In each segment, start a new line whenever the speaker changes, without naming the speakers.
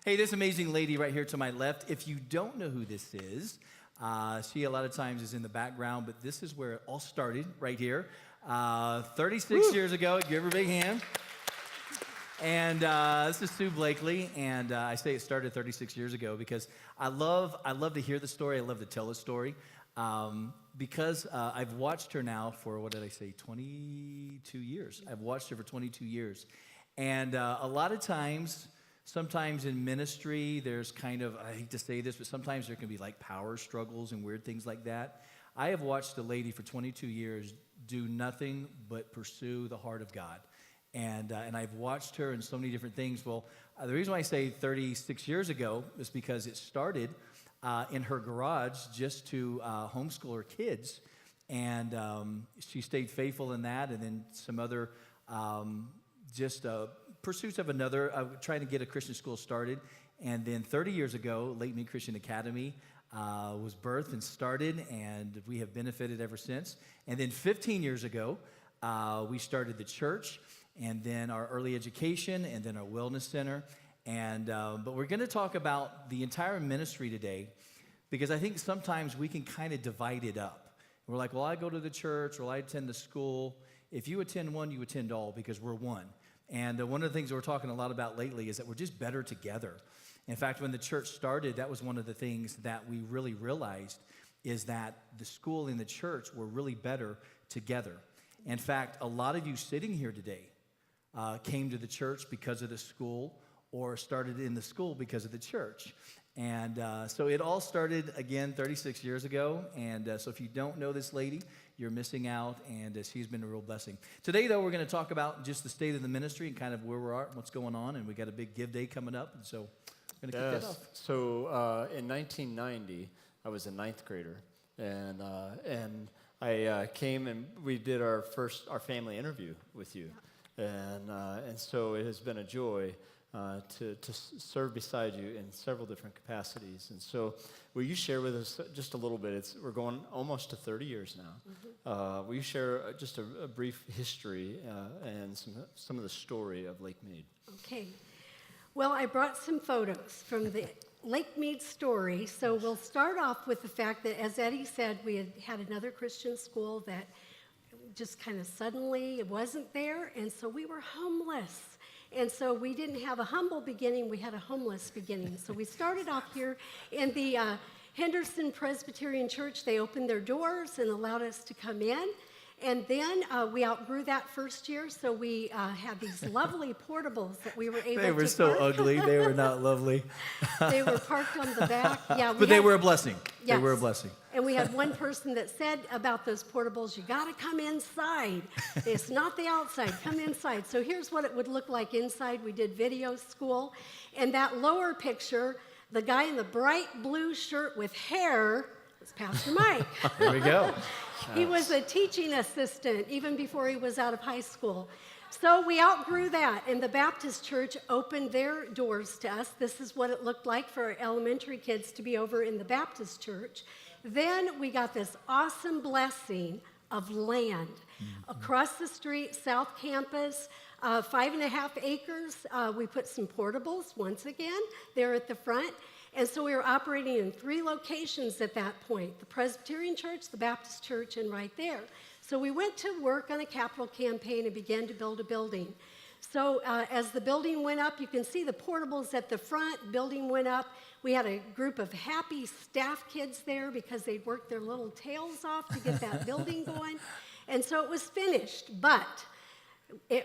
Hey, this amazing lady right here to my left, if you don't know who this is, she a lot of times is in the background, but this is where it all started right here. 36 years ago, give her a big hand. And this is Sue Blakely, and I say it started 36 years ago because I love to hear the story. I love to tell the story because I've watched her now for, 22 years. I've watched her for 22 years. And a lot of times, sometimes in ministry, there's kind of, I hate to say this, but sometimes there can be like power struggles and weird things like that. I have watched a lady for 22 years do nothing but pursue the heart of God. And I've watched her in so many different things. Well, the reason why I say 36 years ago is because it started in her garage just to homeschool her kids. And she stayed faithful in that. And then some other pursuits of trying to get a Christian school started. And then 30 years ago, Lake Mead Christian Academy was birthed and started. And we have benefited ever since. And then 15 years ago, we started the church. And then our early education, and then our wellness center. And but we're going to talk about the entire ministry today because I think sometimes we can kind of divide it up. We're like, well, I go to the church, or I attend the school. If you attend one, you attend all because we're one. And one of the things we're talking a lot about lately is that we're just better together. In fact, when the church started, that was one of the things that we really realized is that the school and the church were really better together. In fact, a lot of you sitting here today came to the church because of the school or started in the school because of the church. And so it all started, again, 36 years ago. And so if you don't know this lady, you're missing out, and she's been a real blessing. Today, though, we're going to talk about just the state of the ministry and kind of where we're at and what's going on. And we got a big give day coming up, and so we're going to kick that off.
So in 1990, I was a ninth grader, and I came and we did our family interview with you. And so it has been a joy to serve beside you in several different capacities. And so will you share with us just a little bit? We're going almost to 30 years now. Mm-hmm. Will you share just a brief history and some of the story of Lake Mead?
Okay. Well, I brought some photos from the Lake Mead story. So we'll start off with the fact that, as Eddie said, we had another Christian school that just kind of suddenly it wasn't there, and so we were homeless. And so we didn't have a humble beginning, we had a homeless beginning. So we started off here in the Henderson Presbyterian Church. They opened their doors and allowed us to come in. And then we outgrew that first year, so we had these lovely portables that we were able to
They were so ugly. They were not lovely.
They were parked on the back. Yeah,
but they were a blessing.
Yes.
They were a blessing.
And we had one person that said about those portables, you got to come inside. It's not the outside. Come inside. So here's what it would look like inside. We did video school. And that lower picture, the guy in the bright blue shirt with hair was Pastor Mike.
There we go.
He was a teaching assistant even before he was out of high school. So we outgrew that, and the Baptist church opened their doors to us. This is what it looked like for our elementary kids to be over in the Baptist church. Then we got this awesome blessing of land. Mm-hmm. Across the street, South Campus, 5.5 acres. We put some portables, once again, there at the front. And so we were operating in 3 locations at that point, the Presbyterian Church, the Baptist Church, and right there. So we went to work on a capital campaign and began to build a building. So as the building went up, you can see the portables at the front, building went up. We had a group of happy staff kids there because they'd worked their little tails off to get that building going. And so it was finished, but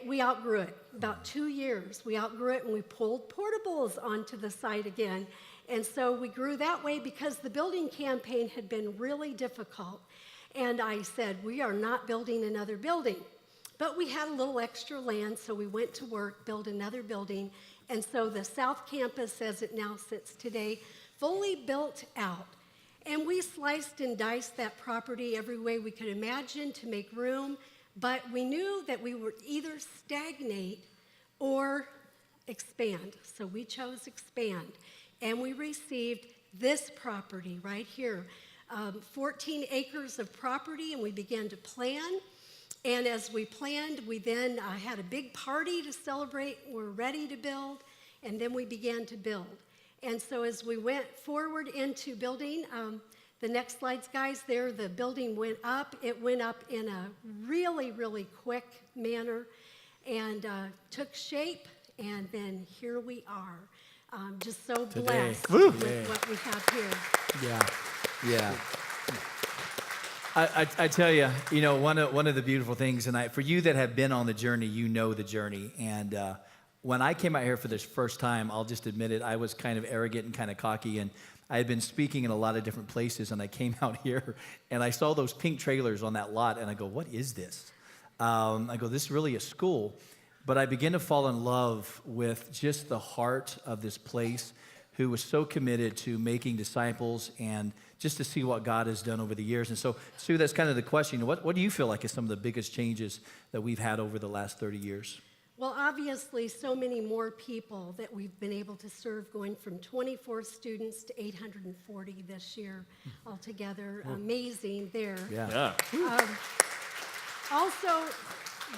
we outgrew it. About 2 years, we outgrew it, and we pulled portables onto the site again. And so we grew that way because the building campaign had been really difficult. And I said, we are not building another building. But we had a little extra land, so we went to work, built another building. And so the South Campus, as it now sits today, fully built out. And we sliced and diced that property every way we could imagine to make room. But we knew that we would either stagnate or expand. So we chose expand. And we received this property right here, 14 acres of property, and we began to plan. And as we planned, we then had a big party to celebrate. We're ready to build, and then we began to build. And so as we went forward into building, the next slides, guys, there, the building went up. It went up in a really, really quick manner and took shape, and then here we are. Just so blessed with what we have here.
Yeah. I tell you, one of the beautiful things, and for you that have been on the journey, you know the journey. And when I came out here for this first time, I'll just admit it, I was kind of arrogant and kind of cocky, and I had been speaking in a lot of different places, and I came out here, and I saw those pink trailers on that lot, and I go, what is this? I go, this is really a school. But I began to fall in love with just the heart of this place, who was so committed to making disciples and just to see what God has done over the years. And so, Sue, that's kind of the question. What do you feel like is some of the biggest changes that we've had over the last 30 years?
Well, obviously, so many more people that we've been able to serve, going from 24 students to 840 this year altogether. Amazing there.
Yeah.
Also,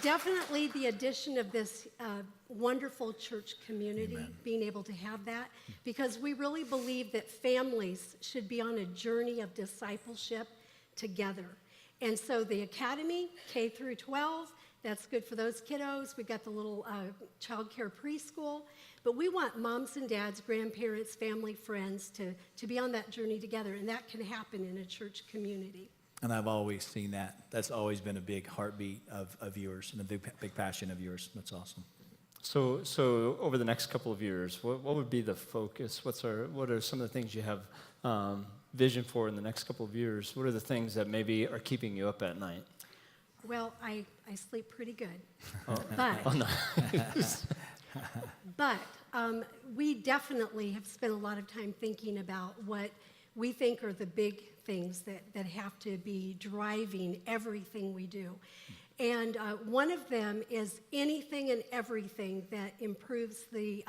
definitely the addition of this wonderful church community, being able to have that, because we really believe that families should be on a journey of discipleship together. And so the academy, K through 12, that's good for those kiddos. We've got the little child care preschool. But we want moms and dads, grandparents, family, friends to be on that journey together. And that can happen in a church community.
And I've always seen that. That's always been a big heartbeat of yours and a big passion of yours. That's awesome.
So over the next couple of years, what would be the focus? What are some of the things you have vision for in the next couple of years? What are the things that maybe are keeping you up at night?
Well, I sleep pretty good. But we definitely have spent a lot of time thinking about what we think are the big things that have to be driving everything we do. And one of them is anything and everything that improves the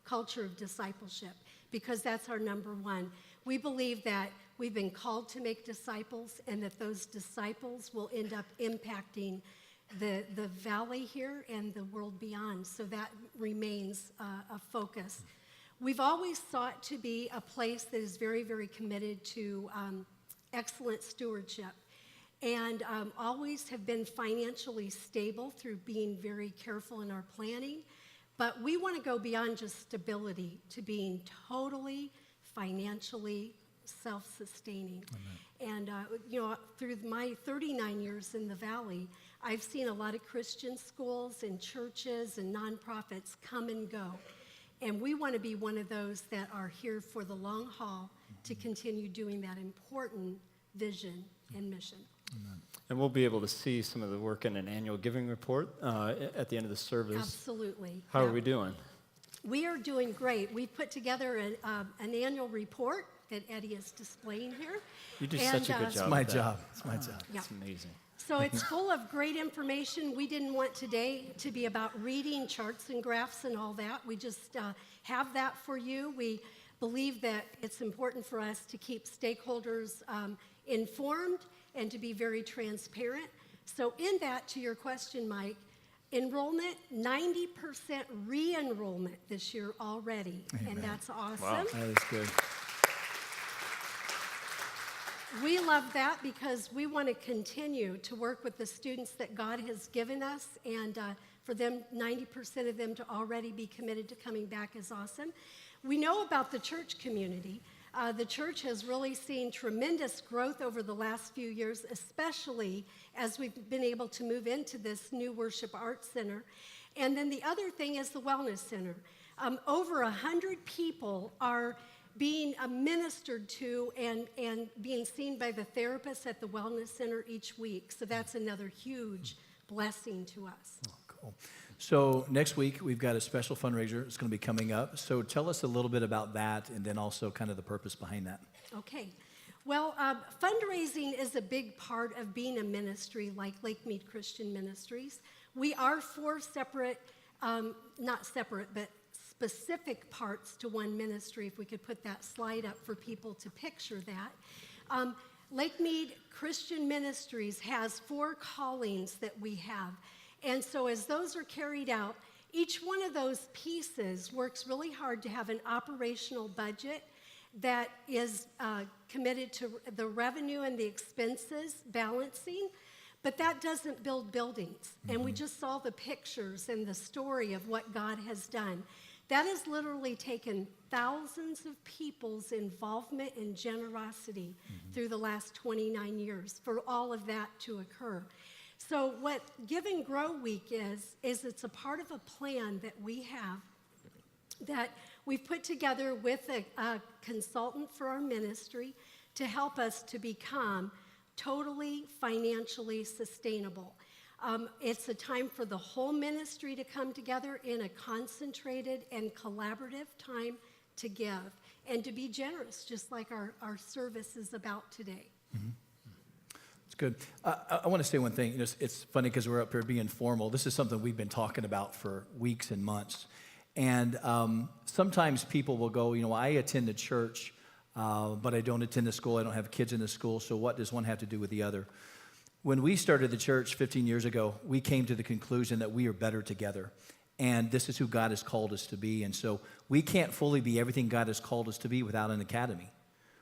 culture of discipleship, because that's our number one. We believe that we've been called to make disciples, and that those disciples will end up impacting the valley here and the world beyond. So that remains a focus. We've always sought to be a place that is very, very committed to excellent stewardship, and always have been financially stable through being very careful in our planning. But we want to go beyond just stability to being totally financially self-sustaining. And through my 39 years in the Valley, I've seen a lot of Christian schools and churches and nonprofits come and go. And we want to be one of those that are here for the long haul to continue doing that important vision and mission.
Amen.
And we'll be able to see some of the work in an annual giving report at the end of the service.
Absolutely.
How are we doing?
We are doing great. We've put together an annual report that Eddie is displaying here.
You do such a good job.
It's my job. It's my job.
Yeah.
It's amazing.
So it's full of great information. We didn't want today to be about reading charts and graphs and all that. We just have that for you. We believe that it's important for us to keep stakeholders informed and to be very transparent. So in that, to your question, Mike, enrollment, 90% re-enrollment this year already.
Amen.
And that's awesome.
Wow.
That is good.
We love that because we want to continue to work with the students that God has given us, and for them, 90% of them to already be committed to coming back is awesome. We know about the church community. The church has really seen tremendous growth over the last few years, especially as we've been able to move into this new worship arts center. And then the other thing is the wellness center. Over 100 people are being ministered to and being seen by the therapists at the wellness center each week. So that's another huge blessing to us.
Oh, cool. So next week, we've got a special fundraiser. It's going to be coming up. So tell us a little bit about that, and then also kind of the purpose behind that.
Okay. Well, fundraising is a big part of being a ministry like Lake Mead Christian Ministries. We are four separate, not separate, but specific parts to one ministry, if we could put that slide up for people to picture that. Lake Mead Christian Ministries has 4 callings that we have. And so as those are carried out, Each one of those pieces works really hard to have an operational budget that is committed to the revenue and the expenses balancing, but that doesn't build buildings. And we just saw the pictures and the story of what God has done. That has literally taken thousands of people's involvement and generosity through the last 29 years for all of that to occur. So what Give and Grow Week is it's a part of a plan that we have that we've put together with a consultant for our ministry to help us to become totally financially sustainable. It's a time for the whole ministry to come together in a concentrated and collaborative time to give and to be generous, just like our service is about today.
It's good. I want to say one thing. You know, it's funny because we're up here being formal. This is something we've been talking about for weeks and months. And sometimes people will go, you know, I attend the church, but I don't attend the school. I don't have kids in the school. So what does one have to do with the other? When we started the church 15 years ago, we came to the conclusion that we are better together. And this is who God has called us to be. And so we can't fully be everything God has called us to be without an academy.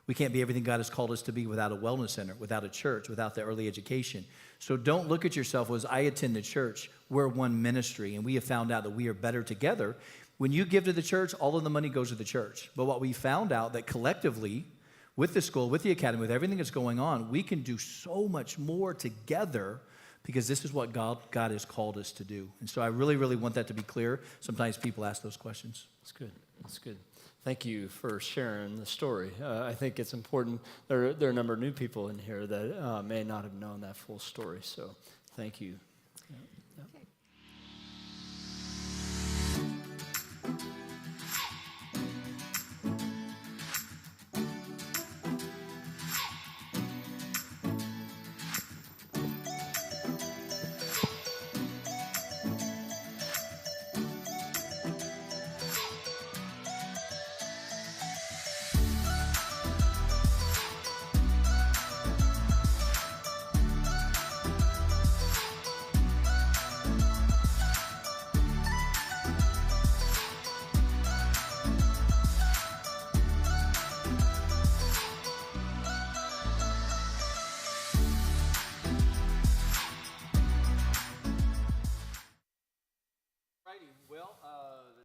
We can't be everything God has called us to be without a wellness center, without a church, without the early education. So don't look at yourself as I attend the church. We're one ministry, and we have found out that we are better together. When you give to the church, all of the money goes to the church. But what we found out that collectively, with the school, with the academy, with everything that's going on, we can do so much more together because this is what God has called us to do. And so I really, really want that to be clear. Sometimes people ask those questions.
That's good. That's good. Thank you for sharing the story. I think it's important. There are a number of new people in here that may not have known that full story, so thank you.